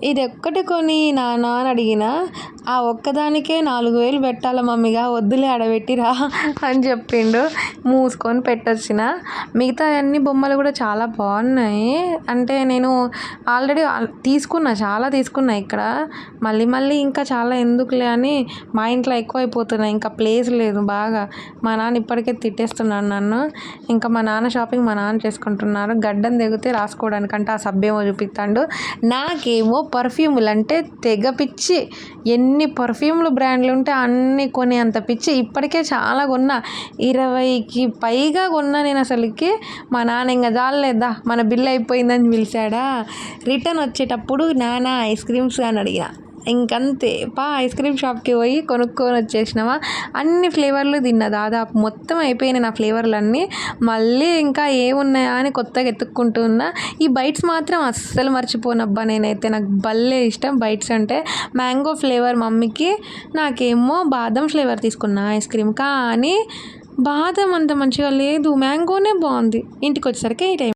ఇది ఒక్కటి కొని నాన్న అని అడిగిన, ఆ ఒక్కదానికే 4000 పెట్టాలా మమ్మీగా, వద్దులే ఆడబెట్టిరా అని చెప్పిండు. మూసుకొని పెట్టొచ్చిన. మిగతా అన్ని బొమ్మలు కూడా చాలా బాగున్నాయి. అంటే నేను ఆల్రెడీ చాలా తీసుకున్నా ఇక్కడ. మళ్ళీ మళ్ళీ ఇంకా చాలా ఎందుకులే అని మా ఇంట్లో ఎక్కువ అయిపోతున్నాయి. ఇంకా ప్లేస్ లేదు బాగా. మా నాన్న ఇప్పటికే తిట్టేస్తున్నాడు నన్ను. ఇంకా మా నాన్న షాపింగ్ మా నాన్న చేసుకుంటున్నారు. గడ్డం దిగితే రాసుకోవడానికి అంటే ఆ సబ్బేమో చూపిస్తాడు. నాకేమో పర్ఫ్యూములు అంటే తెగ పిచ్చి. ఎన్ని పర్ఫ్యూమ్లు బ్రాండ్లు ఉంటే అన్ని కొని అంత పిచ్చి. ఇప్పటికే చాలా కొన్నా, 20కి పైగా కొన్నా నేను అసలుకి. మా నాన్న ఇంకా జాలేదా మన బిల్ అయిపోయిందని పిలిచాడా. రిటర్న్ వచ్చేటప్పుడు నాన్న ఐస్ క్రీమ్స్ అని అడిగిన. ఇంకంతే ఐస్ క్రీమ్ షాప్కి పోయి కొనుక్కొని వచ్చేసినావా. అన్ని ఫ్లేవర్లు తిన్నా, దాదాపు మొత్తం అయిపోయినాయి నా ఫ్లేవర్లు అన్నీ. మళ్ళీ ఇంకా ఏమున్నాయా అని కొత్తగా ఎత్తుక్కుంటున్నా. ఈ బైట్స్ మాత్రం అస్సలు మర్చిపోనబ్బా నేనైతే. నాకు భలే ఇష్టం బైట్స్ అంటే. మ్యాంగో ఫ్లేవర్ మమ్మీకి, నాకేమో బాదం ఫ్లేవర్ తీసుకున్నా ఐస్ క్రీమ్. కానీ బాదం అంత మంచిగా లేదు, మ్యాంగోనే బాగుంది. ఇంటికి వచ్చేసరికి ఈ టైం